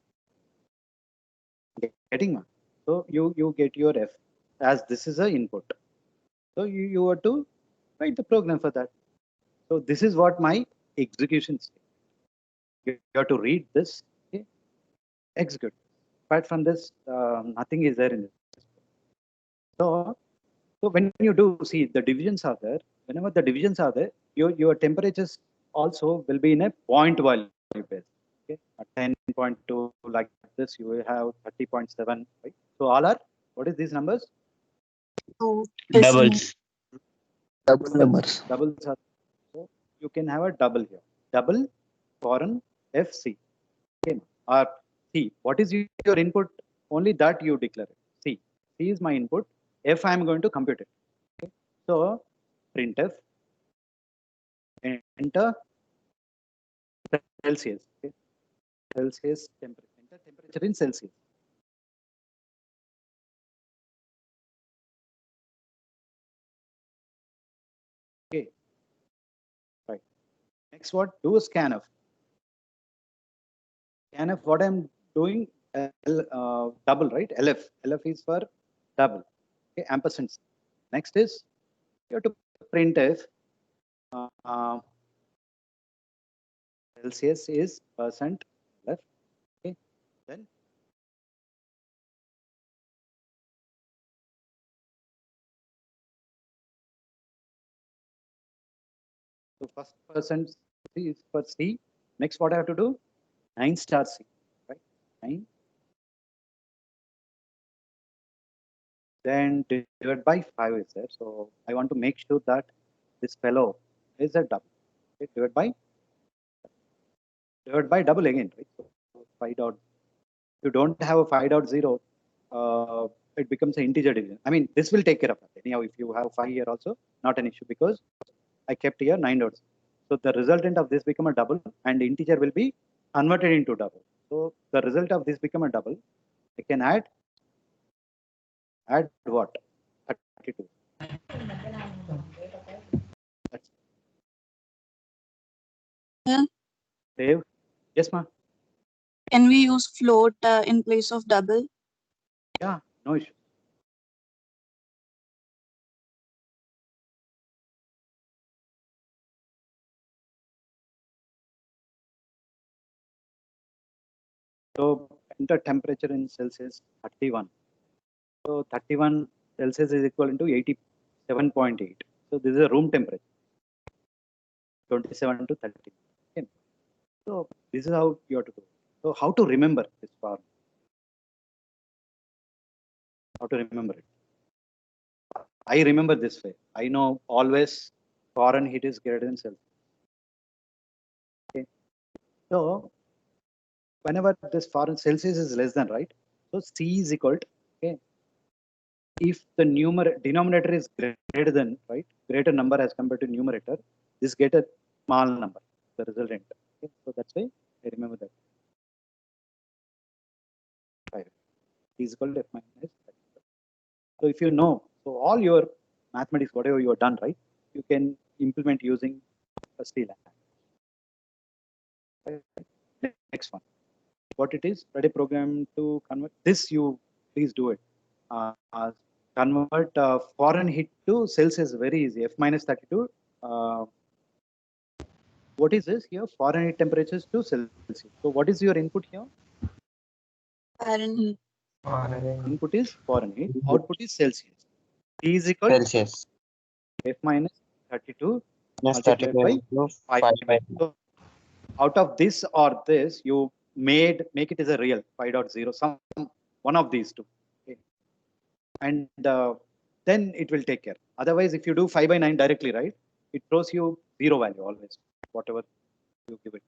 S1: Getting one. So you get your F as this is a input. So you have to write the program for that. So this is what my execution state. You have to read this, okay, execute. Apart from this, nothing is there in this. So when you do see the divisions are there, whenever the divisions are there, your temperatures also will be in a point value base. Okay, at 10.2 like this, you will have 30.7. Right? So all are what is these numbers?
S7: Oh, decimal.
S5: Doubles.
S2: Double numbers.
S1: Doubles are so you can have a double here. Double foreign FC. Okay, or C. What is your input? Only that you declare it. C. C is my input. F I am going to compute it. Okay. So printf enter Celsius. Okay. Celsius temperature. Enter temperature in Celsius. Okay. Right. Next, what? Do a scanf. Scanf. What I'm doing? Double, right? LF. LF is for double. Okay. Ampersand. Next is you have to printf. Celsius is percent left. Okay. Then so first percent is for C. Next, what I have to do? 9 star C. Right? 9. Then divided by 5 is there. So I want to make sure that this fellow is a double. Okay. Divided by double again. Right? So 5 dot. If you don't have a 5.0, it becomes an integer division. I mean, this will take care of it. Anyhow, if you have 5 here also, not an issue because I kept here 9 dots. So the resultant of this become a double and the integer will be converted into double. So the result of this become a double. I can add what? 32. That's
S7: Yeah.
S1: Dave. Yes, ma'am.
S7: Can we use float in place of double?
S1: Yeah, no issue. So enter temperature in Celsius 31. So 31 Celsius is equivalent to 87.8. So this is a room temperature. 27 to 30. Okay. So this is how you have to do. So how to remember this formula? How to remember it? I remember this way. I know always foreign heat is greater than Celsius. Okay. So whenever this foreign Celsius is less than, right? So C is equal to, okay. If the denominator is greater than, right, greater number as compared to numerator, this get a small number, the resultant. Okay. So that's why I remember that. 5 is equal to F minus 5. So if you know, so all your mathematics, whatever you have done, right, you can implement using a C language. Right? Next one. What it is? Write a program to convert this. You please do it. Convert foreign heat to Celsius. Very easy. F minus 32. What is this here? Foreign heat temperatures to Celsius. So what is your input here?
S7: Fahrenheit.
S1: Input is foreign heat. Output is Celsius. T is equal
S5: Celsius.
S1: F minus 32
S5: Minus
S1: multiplied
S5: 32
S1: by
S5: into
S1: 5.
S5: 5 by
S1: So out of this or this, you make it as a real 5.0, some one of these two. Okay. And then it will take care. Otherwise, if you do 5 by 9 directly, right, it throws you 0 value always, whatever you give it.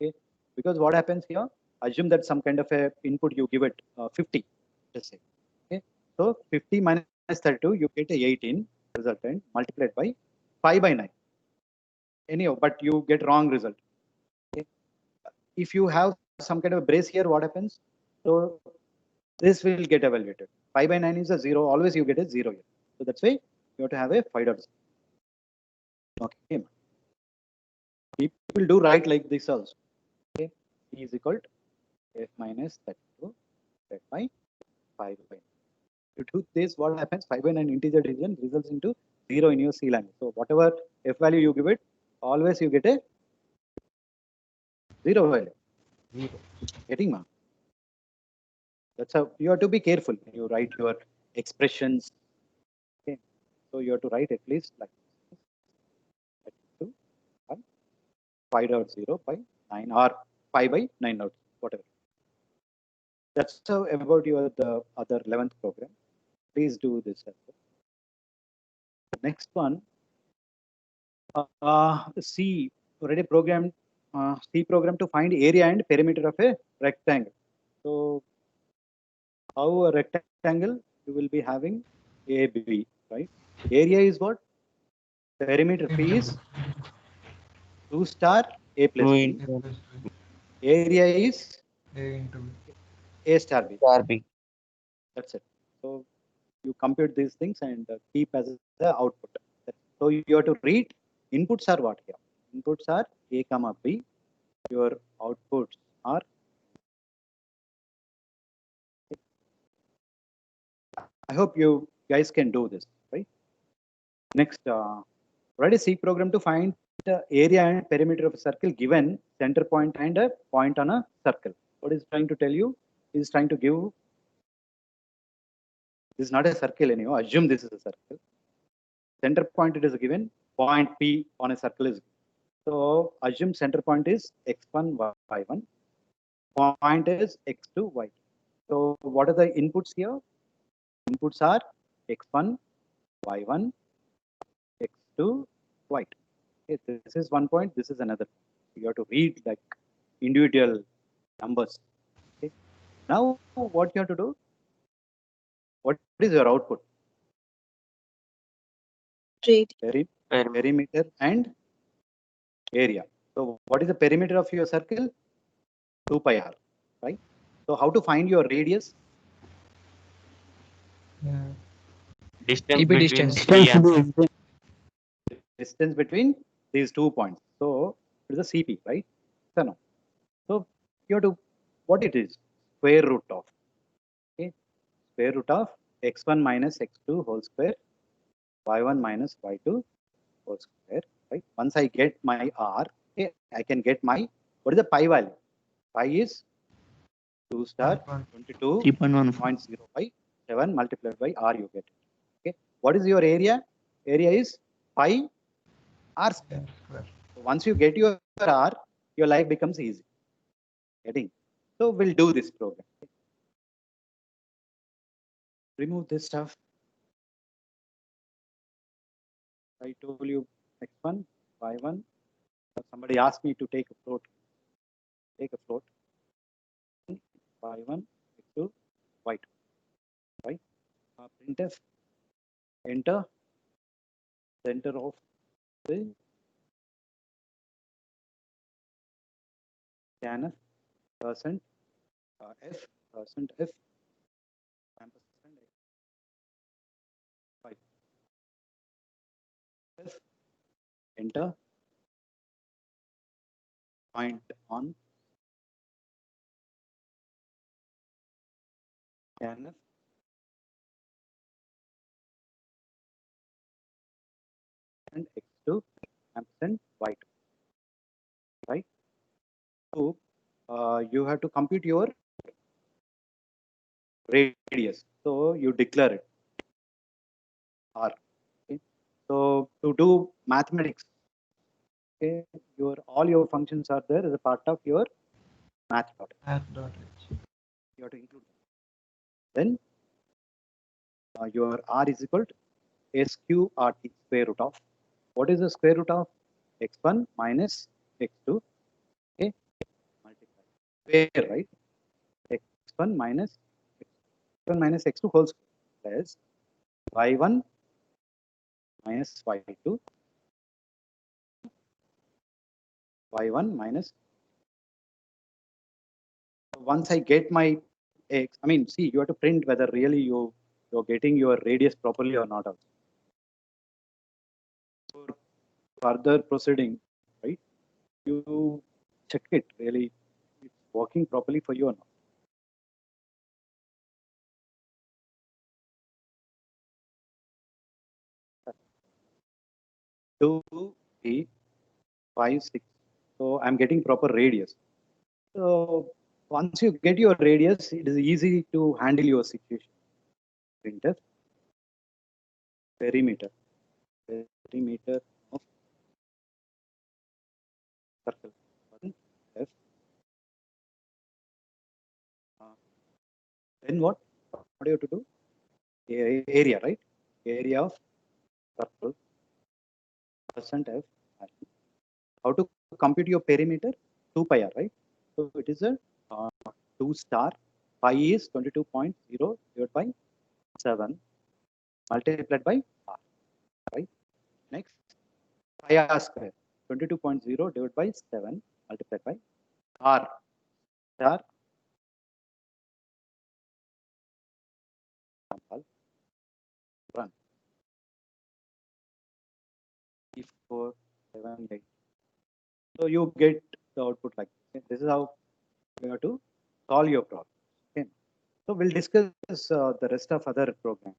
S1: Okay. Because what happens here? Assume that some kind of a input you give it 50, let's say. Okay. So 50 minus 32, you get a 18. resultant multiplied by 5 by 9. Anyhow, but you get wrong result. Okay. If you have some kind of a brace here, what happens? So this will get evaluated. 5 by 9 is a 0. Always you get a 0 here. So that's why you have to have a 5.0. Okay. People do write like this also. Okay. C is equal to f minus 32 divided by 5 by 9. To do this, what happens? 5 by 9 integer division results into 0 in your C language. So whatever f value you give it, always you get a 0 value. Getting ma? That's how you have to be careful when you write your expressions. Okay. So you have to write at least like 5.0 by 9 or 5 by 9 out, whatever. That's how about your the other 11th program. Please do this as well. Next one, C already programmed C program to find area and perimeter of a rectangle. So how a rectangle you will be having AB, right? Area is what? Perimeter P is 2 star A plus
S3: 2
S1: B.
S3: into
S1: Area is A star B.
S3: RB.
S1: That's it. So you compute these things and keep as the output. So you have to read inputs are what here? Inputs are A comma B. Your outputs are. I hope you guys can do this, right? Next, write a C program to find the area and perimeter of a circle given center point and a point on a circle. What is trying to tell you? Is trying to give. This is not a circle anymore. Assume this is a circle. Center point it is given. Point P on a circle is. So assume center point is x1 y1. Point is x2 y2. So what are the inputs here? Inputs are x1, y1, x2, y2. Okay, this is one point. This is another. You have to read like individual numbers. Okay. Now what you have to do? What is your output?
S7: Rate.
S1: Perimeter and area. So what is the perimeter of your circle? 2 pi r, right? So how to find your radius?
S5: Distance
S2: TP
S5: between
S2: distance.
S5: P and
S1: Distance between these 2 points. So it is a CP, right? So no. So you have to what it is? Square root of. Okay. Square root of x1 minus x2 whole square, y1 minus y2 whole square, right? Once I get my r, okay, I can get my what is the pi value? Pi is 2 star 22.0 by 7 multiplied by r you get. Okay. What is your area? Area is pi r square. So once you get your r, your life becomes easy. Getting. So we'll do this program. Remove this stuff. I told you x1, y1. Somebody asked me to take a float. Take a float. y1, x2, y2. Right? Printf. Enter. Center of the scanf. Percent f. Percent f. Ampersand f. F. Enter. Point on scanf. And x2 ampersand y2. Right? So you have to compute your radius. So you declare it r. Okay. So to do mathematics, okay, your all your functions are there as a part of your math dot. You have to include them. Then your r is equal to sqrt square root of. What is the square root of x1 minus x2? Okay, multiply. Square, right? x1 minus x1 minus x2 whole square plus y1 minus y2, y1 minus. Once I get my x, I mean, see, you have to print whether really you're getting your radius properly or not. Also. For further proceeding, right? You check it really, it's working properly for you or not. 2, 3, 5, 6. So I'm getting proper radius. So once you get your radius, it is easy to handle your situation. Printf perimeter of circle. F. Then what? What do you have to do? Area, right? Area of circle. %f. How to compute your perimeter? 2 pi r, right? So it is a 2 star. Pi is 22.0 divided by 7 multiplied by r, right? Next, pi r square. 22.0 divided by 7 multiplied by r star. Run. 3, 4, 7, 8. So you get the output like this. This is how you have to solve your problem. Okay. So we'll discuss the rest of other programs.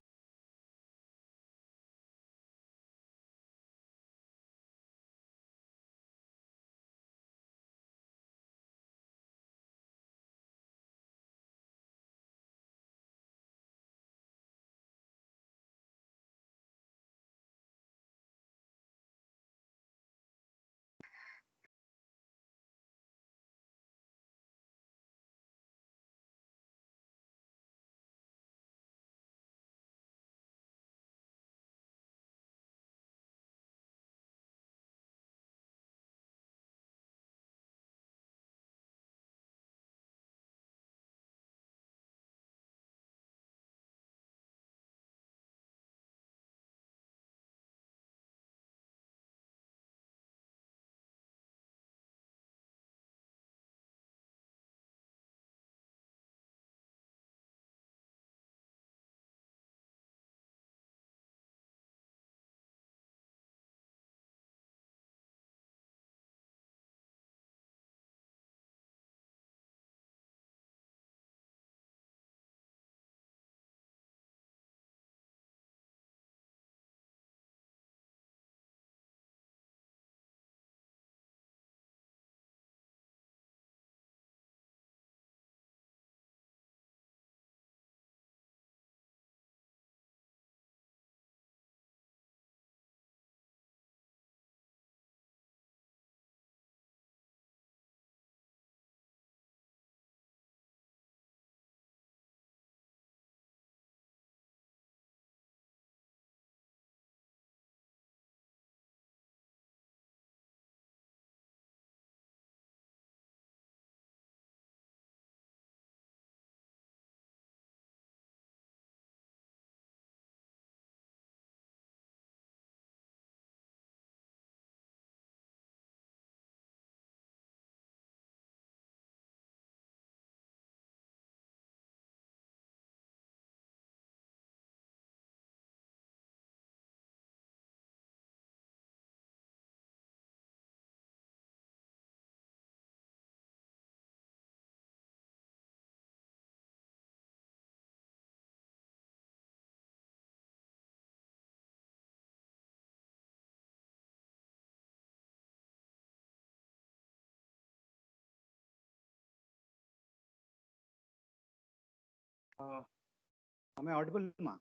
S1: Am I audible, ma?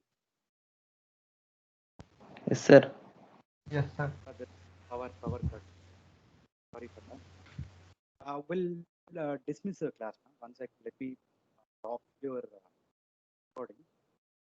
S3: Yes, sir.
S4: Yes, sir.
S1: Power cut. Sorry for that. We'll dismiss the class. One sec. Let me stop your